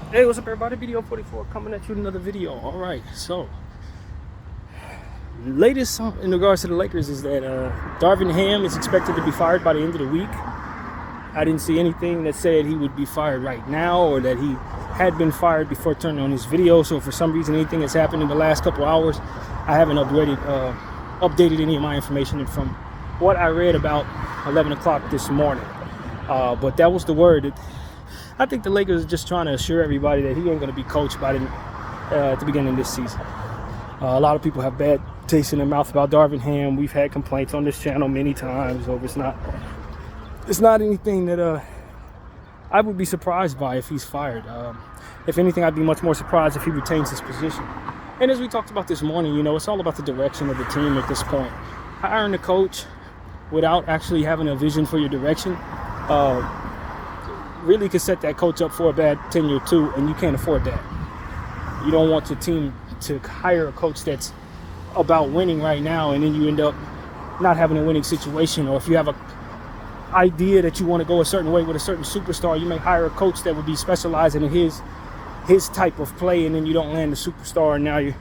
Hey, what's up, everybody? Video 44 coming at you with another video. All right, so latest in regards to the Lakers is that Darvin Ham is expected to be fired by the end of the week. I didn't see anything that said he would be fired right now or that he had been fired before turning on his video. So for some reason, anything that's happened in the last couple hours, I haven't updated any of my information from what I read about 11 o'clock this morning. But that was the word. I think the Lakers are just trying to assure everybody that he ain't going to be coached by at the beginning of this season. A lot of people have bad taste in their mouth about Darvin Ham. We've had complaints on this channel many times over. It's not anything that I would be surprised by if he's fired. If anything, I'd be much more surprised if he retains his position. And as we talked about this morning, it's all about the direction of the team at this point. Hiring a coach without actually having a vision for your direction really could set that coach up for a bad tenure too, and you can't afford that. You don't want your team to hire a coach that's about winning right now, and then you end up not having a winning situation. Or if you have an idea that you want to go a certain way with a certain superstar, you may hire a coach that would be specializing in his type of play, and then you don't land the superstar, and now you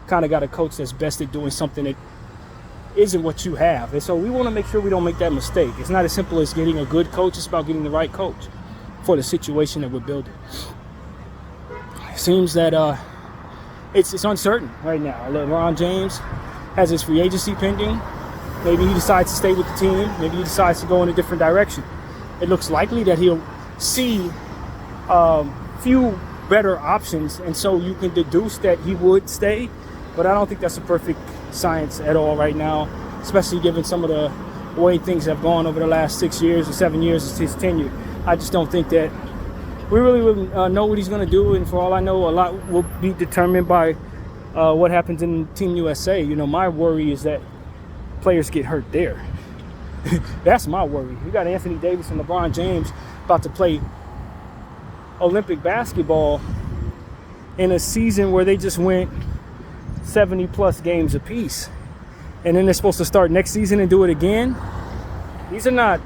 kind of got a coach that's best at doing something that isn't what you have. And so we want to make sure we don't make that mistake. It's not as simple as getting a good coach. It's about getting the right coach for the situation that we're building. It seems that it's uncertain right now. LeBron James has his free agency pending. Maybe he decides to stay with the team. Maybe he decides to go in a different direction. It looks likely that he'll see few better options, and so you can deduce that he would stay. But I don't think that's a perfect science at all right now, especially given some of the way things have gone over the last 6 years or 7 years of his tenure. I just don't think that we really will know what he's going to do, and for all I know, a lot will be determined by what happens in Team USA. My worry is that players get hurt there. That's my worry. You got Anthony Davis and LeBron James about to play Olympic basketball in a season where they just went 70-plus games apiece, and then they're supposed to start next season and do it again. These are not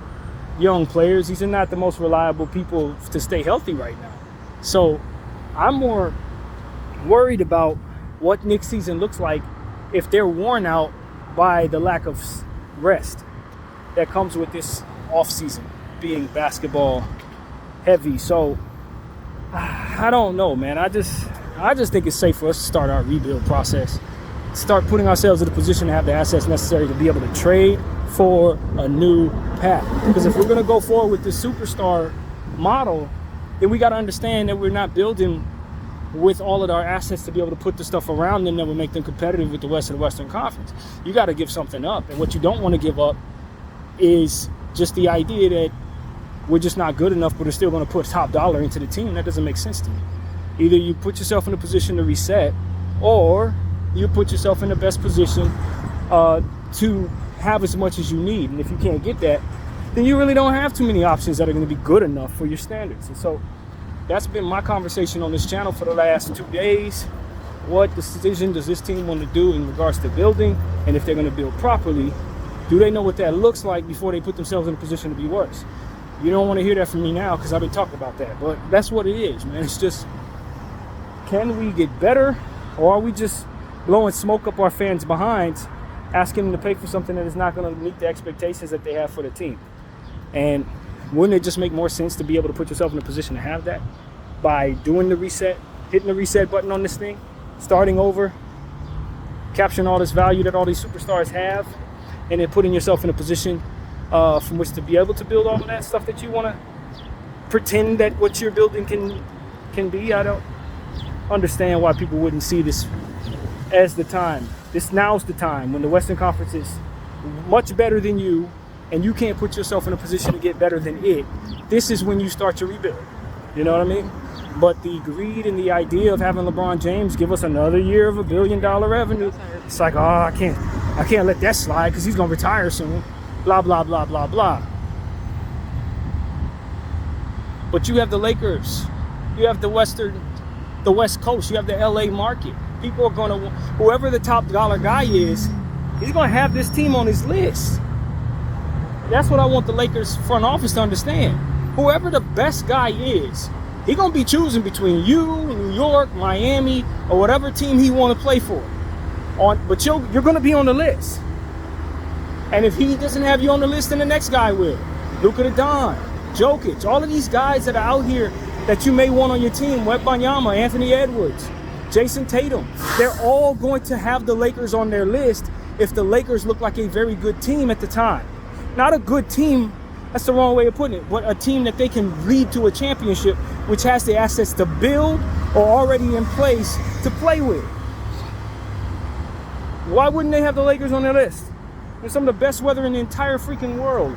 young players. These are not the most reliable people to stay healthy right now. So I'm more worried about what next season looks like if they're worn out by the lack of rest that comes with this off season being basketball heavy. So I don't know, man. I just think it's safe for us to start our rebuild process, start putting ourselves in a position to have the assets necessary to be able to trade for a new path. Because if we're going to go forward with this superstar model, then we got to understand that we're not building with all of our assets to be able to put the stuff around them that will make them competitive with the rest of the Western Conference. You got to give something up. And what you don't want to give up is just the idea that we're just not good enough, but we're still going to put top dollar into the team. That doesn't make sense to me. Either you put yourself in a position to reset, or you put yourself in the best position to have as much as you need. And if you can't get that, then you really don't have too many options that are going to be good enough for your standards. And so that's been my conversation on this channel for the last 2 days. What decision does this team want to do in regards to building? And if they're going to build properly, do they know what that looks like before they put themselves in a position to be worse? You don't want to hear that from me now because I've been talking about that. But that's what it is, man. It's just, can we get better, or are we just blowing smoke up our fans' behinds, asking them to pay for something that is not going to meet the expectations that they have for the team? And wouldn't it just make more sense to be able to put yourself in a position to have that by doing the reset, hitting the reset button on this thing, starting over, capturing all this value that all these superstars have, and then putting yourself in a position from which to be able to build all of that stuff that you want to pretend that what you're building can be? I don't understand why people wouldn't see this as the time. Now's the time when the Western Conference is much better than you, and you can't put yourself in a position to get better than it. This is when you start to rebuild. You know what I mean? But the greed and the idea of having LeBron James give us another year of $1 billion revenue, it's like, I can't let that slide because he's gonna retire soon. Blah blah blah blah blah. But you have the Lakers, you have the West Coast, you have the LA market. People are gonna, whoever the top dollar guy is, he's gonna have this team on his list. That's what I want the Lakers front office to understand. Whoever the best guy is, He's going to be choosing between you, New York, Miami, or whatever team he want to play for. But you're going to be on the list. And if he doesn't have you on the list, then the next guy will. Luka Don, Jokic, all of these guys that are out here that you may want on your team, Wembanyama, Anthony Edwards, Jason Tatum, they're all going to have the Lakers on their list if the Lakers look like a very good team at the time. Not a good team, that's the wrong way of putting it, but a team that they can lead to a championship, which has the assets to build or already in place to play with. Why wouldn't they have the Lakers on their list? They're some of the best weather in the entire freaking world.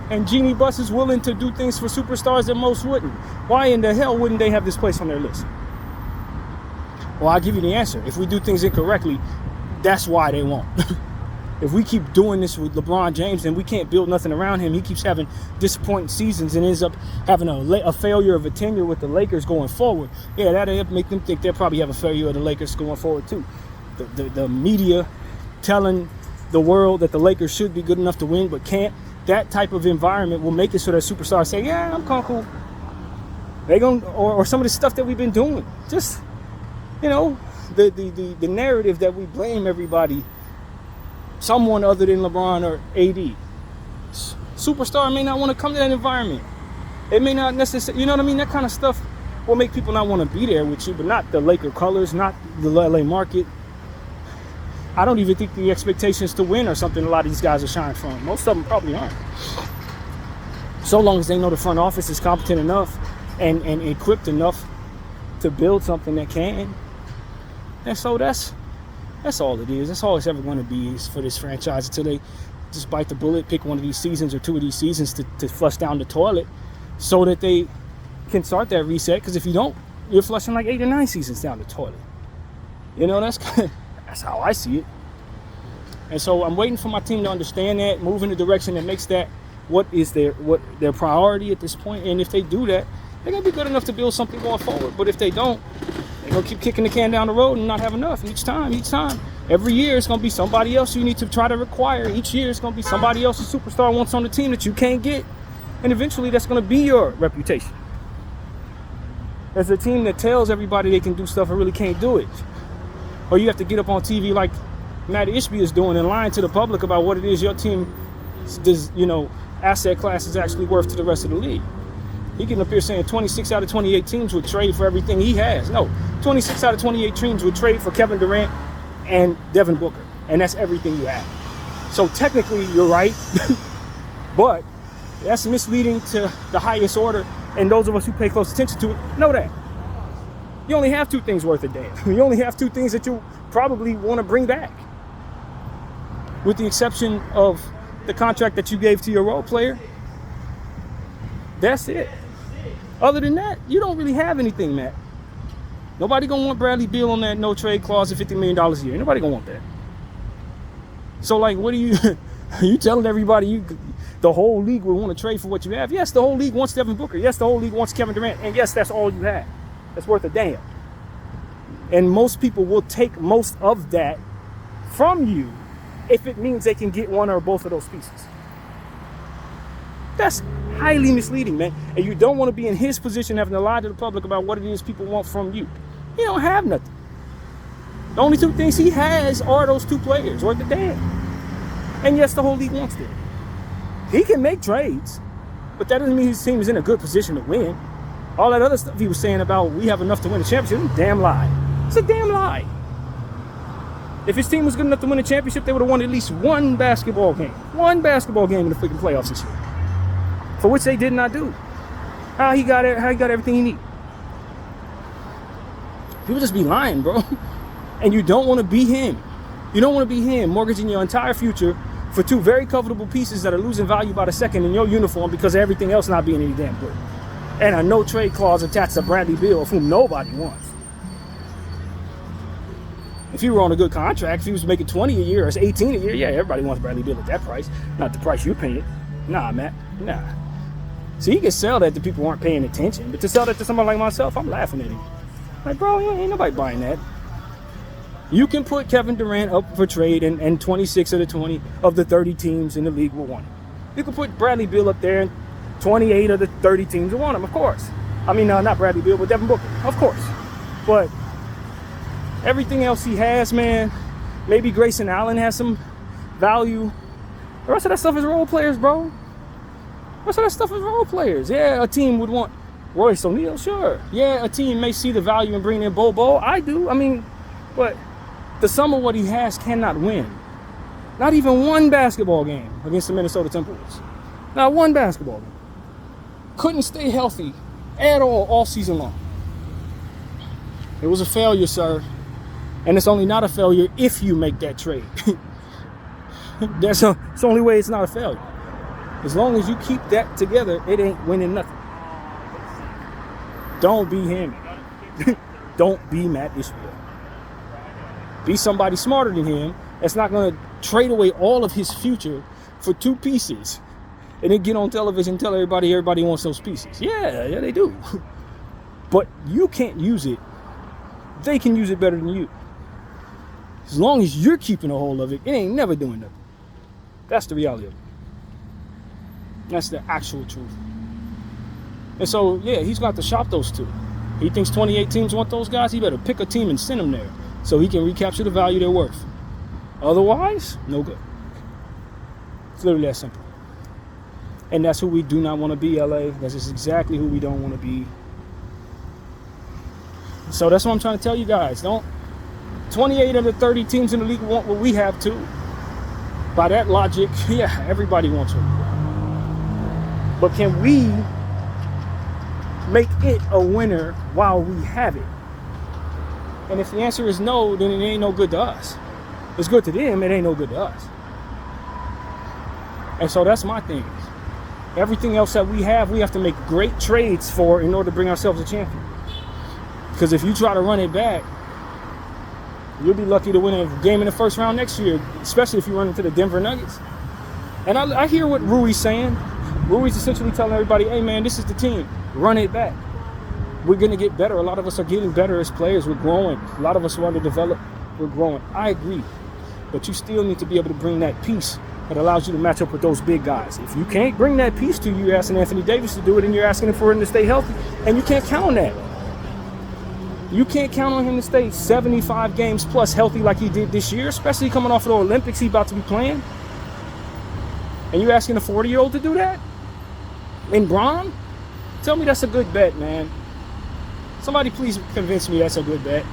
And Jeannie Buss is willing to do things for superstars that most wouldn't. Why in the hell wouldn't they have this place on their list? Well, I'll give you the answer. If we do things incorrectly, that's why they won't. If we keep doing this with LeBron James and we can't build nothing around him, he keeps having disappointing seasons and ends up having a failure of a tenure with the Lakers going forward. Yeah, that'll make them think they'll probably have a failure of the Lakers going forward too. The media telling the world that the Lakers should be good enough to win but can't, that type of environment will make it so that superstars say, yeah, I'm kind of cool. They gonna, or some of the stuff that we've been doing. Just, you know, the narrative that we blame everybody, someone other than LeBron or AD. Superstar may not want to come to that environment. It may not necessarily, you know what I mean? That kind of stuff will make people not want to be there with you, but not the Laker colors, not the LA market. I don't even think the expectations to win are something a lot of these guys are shying from. Most of them probably aren't. So long as they know the front office is competent enough and equipped enough to build something that can. And so that's all it is. That's all it's ever going to be is for this franchise until they just bite the bullet, pick one of these seasons or two of these seasons to flush down the toilet so that they can start that reset. Because if you don't, you're flushing like 8 or 9 seasons down the toilet. You know, that's how I see it. And so I'm waiting for my team to understand that, move in the direction that makes that what their priority at this point. And if they do that, they're going to be good enough to build something going forward. But if they don't, they're going to keep kicking the can down the road and not have enough each time. Every year it's going to be somebody else you need to try to require. Each year it's going to be somebody else a superstar wants on the team that you can't get. And eventually that's going to be your reputation. As a team that tells everybody they can do stuff and really can't do it. Or you have to get up on TV like Matt Ishbia is doing and lying to the public about what it is your team asset class is actually worth to the rest of the league. He getting up here saying 26 out of 28 teams would trade for everything he has. No, 26 out of 28 teams would trade for Kevin Durant and Devin Booker. And that's everything you have. So technically you're right, but that's misleading to the highest order. And those of us who pay close attention to it know that. You only have 2 things worth a damn. You only have 2 things that you probably want to bring back. With the exception of the contract that you gave to your role player. That's it. Other than that, you don't really have anything, Matt. Nobody gonna want Bradley Beal on that no trade clause of $50 million a year. Nobody gonna want that. So like, what are you telling everybody the whole league would want to trade for what you have? Yes, the whole league wants Devin Booker. Yes, the whole league wants Kevin Durant. And yes, that's all you have. That's worth a damn. And most people will take most of that from you if it means they can get one or both of those pieces. That's highly misleading, man. And you don't want to be in his position having to lie to the public about what it is people want from you. He don't have nothing. The only 2 things he has are those 2 players, worth a damn. And yes, the whole league wants them. He can make trades, but that doesn't mean his team is in a good position to win. All that other stuff he was saying about we have enough to win a championship, it's a damn lie. It's a damn lie. If his team was good enough to win a championship, they would have won at least 1 basketball game. 1 basketball game in the freaking playoffs this year. For which they did not do. How he got everything he needed. People just be lying, bro. And you don't want to be him. You don't want to be him mortgaging your entire future for 2 very comfortable pieces that are losing value by the second in your uniform because of everything else not being any damn good. And a no trade clause attached to Bradley Beal, of whom nobody wants. If he were on a good contract, if he was making 20 a year or 18 a year, yeah, everybody wants Bradley Beal at that price. Not the price you're paying. Nah, Matt. Nah. See, he can sell that to people who aren't paying attention. But to sell that to somebody like myself, I'm laughing at him. Like, bro, ain't nobody buying that. You can put Kevin Durant up for trade and 26 of the 30 teams in the league will want him. You can put Bradley Beal up there and 28 of the 30 teams will want him, of course. I mean, not Bradley Beal, but Devin Booker, of course. But everything else he has, man, maybe Grayson Allen has some value. The rest of that stuff is role players, bro. The rest of that stuff is role players. Yeah, a team would want Royce O'Neal, sure. Yeah, a team may see the value in bringing in Bobo. I do. I mean, but the sum of what he has cannot win. Not even one basketball game against the Minnesota Timberwolves. Not one basketball game. Couldn't stay healthy at all season long. It was a failure, sir. And it's only not a failure if you make that trade. It's the only way it's not a failure. As long as you keep that together, it ain't winning nothing. Don't be him. Don't be Matt Ishbia. Be somebody smarter than him that's not going to trade away all of his future for two pieces and then get on television and tell everybody wants those pieces. Yeah, they do. But you can't use it. They can use it better than you. As long as you're keeping a hold of it, it ain't never doing nothing. That's the reality of it. That's the actual truth. And so, yeah, he's got to shop those two. He thinks 28 teams want those guys. He better pick a team and send them there so he can recapture the value they're worth. Otherwise, no good. It's literally that simple. And that's who we do not want to be, LA. That's just exactly who we don't want to be. So that's what I'm trying to tell you guys. 28 of the 30 teams in the league want what we have too. By that logic, yeah, everybody wants it. But can we make it a winner while we have it? And if the answer is no, then it ain't no good to us. It's good to them, it ain't no good to us. And so that's my thing. Everything else that we have to make great trades for in order to bring ourselves a champion. Because if you try to run it back, you'll be lucky to win a game in the first round next year, especially if you run into the Denver Nuggets. And I hear what Rui's saying. Rui's essentially telling everybody, hey man, this is the team. Run it back. We're going to get better. A lot of us are getting better as players. We're growing. A lot of us want to develop. We're growing. I agree. But you still need to be able to bring that piece that allows you to match up with those big guys. If you can't bring that piece to you, you're asking Anthony Davis to do it, and you're asking him for him to stay healthy. And you can't count on that. You can't count on him to stay 75 games plus healthy like he did this year, especially coming off of the Olympics he's about to be playing. And you asking a 40-year-old to do that? In Bron? Tell me that's a good bet, man. Somebody please convince me that's a good bet.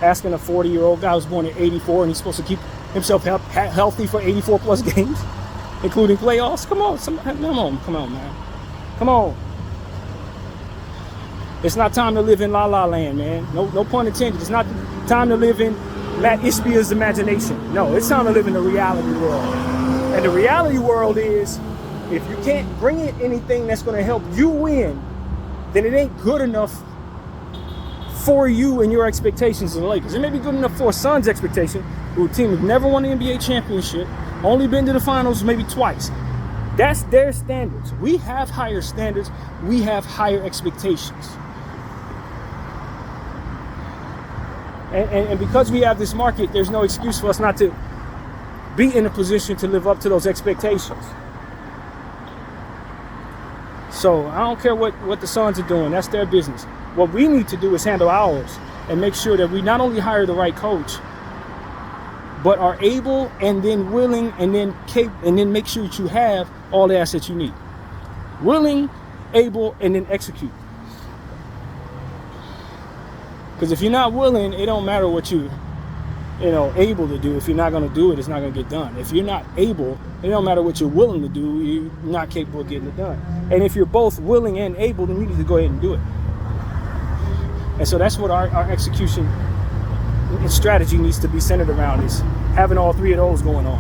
Asking a 40-year-old guy who's born in 84 and he's supposed to keep himself healthy for 84 plus games, including playoffs. Come on, come on, man. Come on. It's not time to live in La La Land, man. No pun intended. It's not time to live in Matt Ishbia's imagination. No, it's time to live in the reality world. And the reality world is, if you can't bring in anything that's going to help you win, then it ain't good enough for you and your expectations of the Lakers. It may be good enough for a Suns expectation, who a team who never won the NBA championship, only been to the finals maybe twice. That's their standards. We have higher standards. We have higher expectations. And because we have this market, there's no excuse for us not to be in a position to live up to those expectations. So I don't care what the Suns are doing. That's their business. What we need to do is handle ours and make sure that we not only hire the right coach, but are able and then willing and then capable, and then make sure that you have all the assets you need. Willing, able, and then execute. Because if you're not willing, it don't matter what you able to do. If you're not going to do it, it's not going to get done. If you're not able, it don't matter what you're willing to do, you're not capable of getting it done. And if you're both willing and able, then you need to go ahead and do it. And so that's what our execution and strategy needs to be centered around, is having all three of those going on.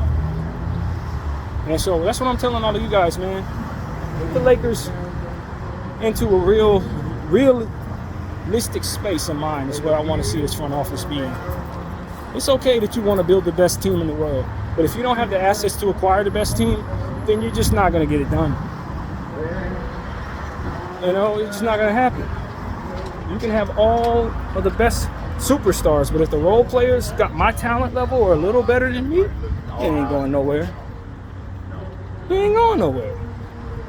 And so that's what I'm telling all of you guys, man. Put the Lakers into a realistic space of mind is where I want to see this front office be in. It's okay that you want to build the best team in the world, but if you don't have the assets to acquire the best team, then you're just not going to get it done. It's just not going to happen. You can have all of the best superstars, but if the role players got my talent level or a little better than me, they ain't going nowhere. They ain't going nowhere.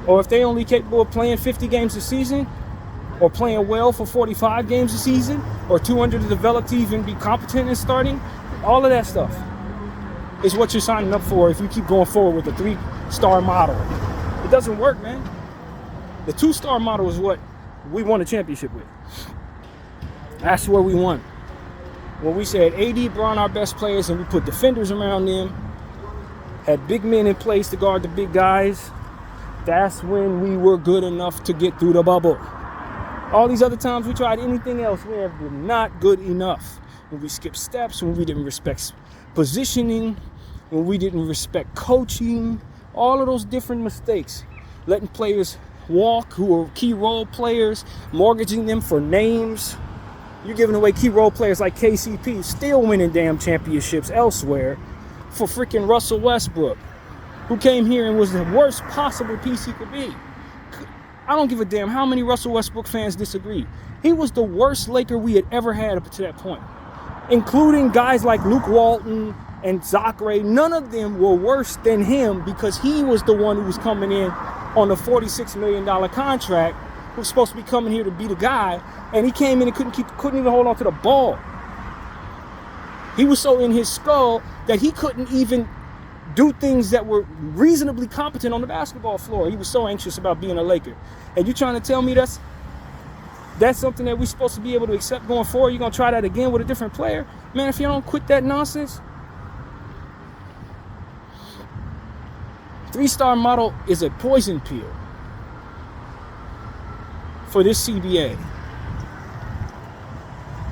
Or if they only capable of playing 50 games a season, or playing well for 45 games a season, or 200 to develop to even be competent in starting. All of that stuff is what you're signing up for if you keep going forward with the 3-star model. It doesn't work, man. The 2-star model is what we won a championship with. That's where we won. When we said AD, Bron, our best players, and we put defenders around them, had big men in place to guard the big guys, that's when we were good enough to get through the bubble. All these other times we tried anything else, we were not good enough. When we skipped steps, when we didn't respect positioning, when we didn't respect coaching, all of those different mistakes. Letting players walk who are key role players, mortgaging them for names. You're giving away key role players like KCP, still winning damn championships elsewhere, for freaking Russell Westbrook, who came here and was the worst possible piece he could be. I don't give a damn how many Russell Westbrook fans disagree. He was the worst Laker we had ever had up to that point, including guys like Luke Walton and Zachary. None of them were worse than him because he was the one who was coming in on a $46 million contract, who was supposed to be coming here to be the guy, and he came in and couldn't even hold on to the ball. He was so in his skull that he couldn't even do things that were reasonably competent on the basketball floor. He was so anxious about being a Laker. And you trying to tell me that's something that we're supposed to be able to accept going forward? You're going to try that again with a different player? Man, if you don't quit that nonsense. 3-star model is a poison pill for this CBA.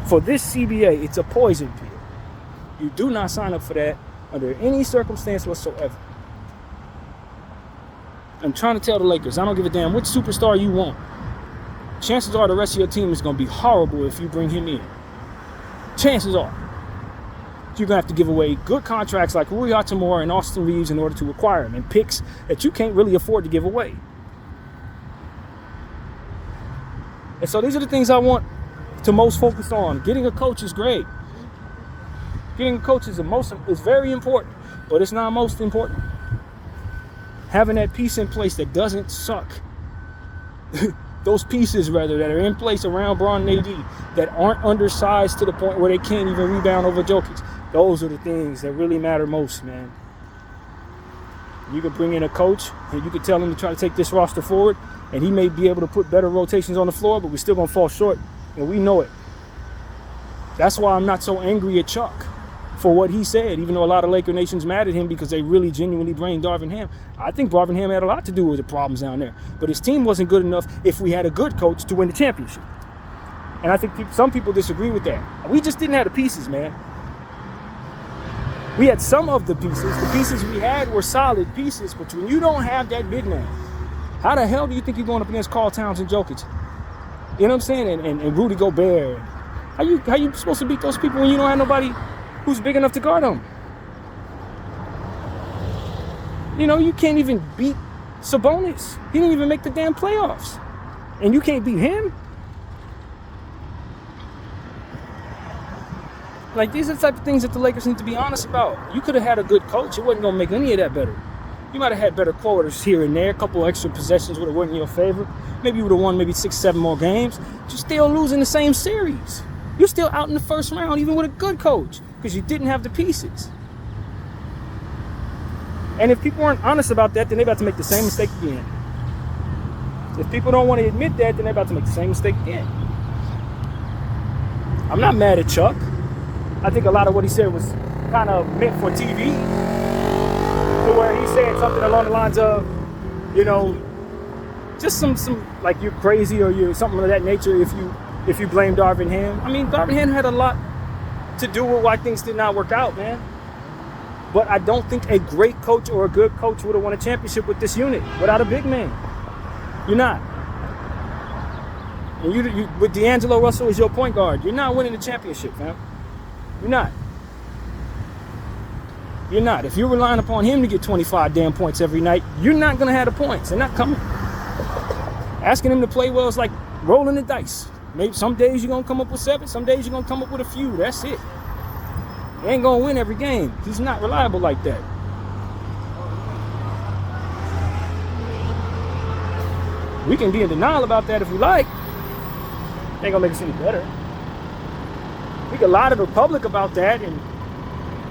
For this CBA, it's a poison pill. You do not sign up for that under any circumstance whatsoever. I'm trying to tell the Lakers, I don't give a damn which superstar you want. Chances are the rest of your team is going to be horrible if you bring him in. Chances are. You're going to have to give away good contracts like Rui Hachimura and Austin Reeves in order to acquire him, and picks that you can't really afford to give away. And so these are the things I want to most focus on. Getting a coach is great. Getting a coach is very important, but it's not most important. Having that piece in place that doesn't suck. Those pieces, rather, that are in place around Bron and AD that aren't undersized to the point where they can't even rebound over Jokic. Those are the things that really matter most, man. You could bring in a coach and you could tell him to try to take this roster forward, and he may be able to put better rotations on the floor, but we're still going to fall short, and we know it. That's why I'm not so angry at Chuck for what he said, even though a lot of Laker Nation's mad at him because they really genuinely blamed Darvin Ham. I think Darvin Ham had a lot to do with the problems down there, but his team wasn't good enough if we had a good coach to win the championship. And I think some people disagree with that. We just didn't have the pieces, man. We had some of the pieces. The pieces we had were solid pieces, but when you don't have that big man, how the hell do you think you're going up against Karl Towns and Jokic? You know what I'm saying? And Rudy Gobert. How you supposed to beat those people when you don't have nobody who's big enough to guard them? You know, you can't even beat Sabonis. He didn't even make the damn playoffs. And you can't beat him? Like, these are the type of things that the Lakers need to be honest about. You could have had a good coach. It wasn't going to make any of that better. You might have had better quarters here and there. A couple extra possessions would have went in your favor. Maybe you would have won maybe 6-7 more games. You're still losing the same series. You're still out in the first round, even with a good coach, because you didn't have the pieces. And if people aren't honest about that, then they're about to make the same mistake again. If people don't want to admit that, then they're about to make the same mistake again. I'm not mad at Chuck. I think a lot of what he said was kind of meant for TV, to where he said something along the lines of, you know, just some like you're crazy or you're something of that nature if you blame Darvin Ham. I mean, Darvin Ham had a lot to do with why things did not work out, man. But I don't think a great coach or a good coach would have won a championship with this unit without a big man. You're not. And you with D'Angelo Russell as your point guard, you're not winning the championship, man. You're not. You're not. If you're relying upon him to get 25 damn points every night, you're not going to have the points. They're not coming. Asking him to play well is like rolling the dice. Maybe some days you're going to come up with 7. Some days you're going to come up with a few. That's it. He ain't going to win every game. He's not reliable like that. We can be in denial about that if we like. Ain't gonna make us any better. We can lie to the public about that and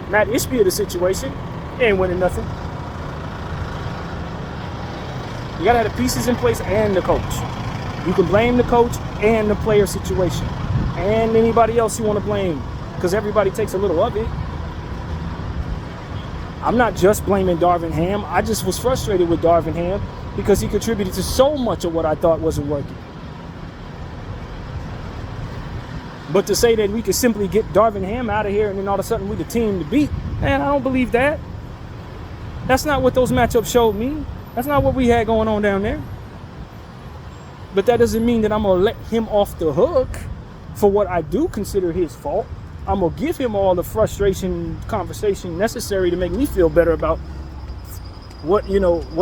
Matt Ishbia the situation. He ain't winning nothing. You gotta have the pieces in place and the coach. You can blame the coach and the player situation and anybody else you want to blame, because everybody takes a little of it. I'm not just blaming Darvin Ham. I just was frustrated with Darvin Ham because he contributed to so much of what I thought wasn't working. But to say that we could simply get Darvin Ham out of here and then all of a sudden we the team to beat, man, I don't believe that. That's not what those matchups showed me. That's not what we had going on down there. But that doesn't mean that I'm going to let him off the hook for what I do consider his fault. I'm going to give him all the frustration conversation necessary to make me feel better about what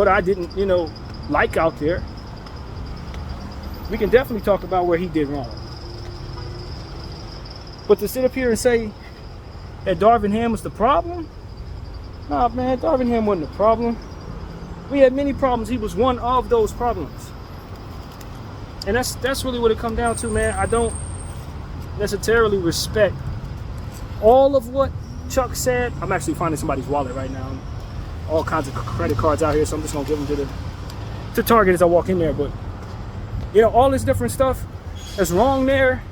I didn't, like out there. We can definitely talk about where he did wrong. But to sit up here and say that Darvin Ham was the problem? Nah, man, Darvin Ham wasn't the problem. We had many problems. He was one of those problems. And that's really what it comes down to, man. I don't necessarily respect all of what Chuck said. I'm actually finding somebody's wallet right now. All kinds of credit cards out here, so I'm just gonna give them to Target as I walk in there. But all this different stuff that's wrong there.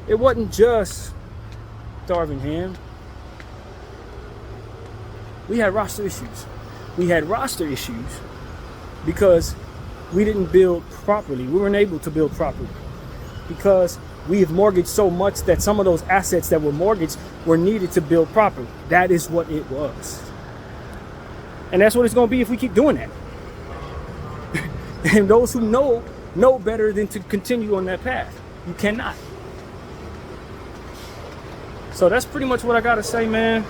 It wasn't just Darvin Ham. We had roster issues. We had roster issues because we didn't build properly. We weren't able to build properly because we have mortgaged so much that some of those assets that were mortgaged were needed to build properly. That is what it was. And that's what it's going to be if we keep doing that. And those who know better than to continue on that path. You cannot. So that's pretty much what I got to say, man.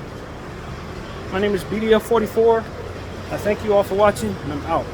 My name is BDF44. I thank you all for watching, and I'm out.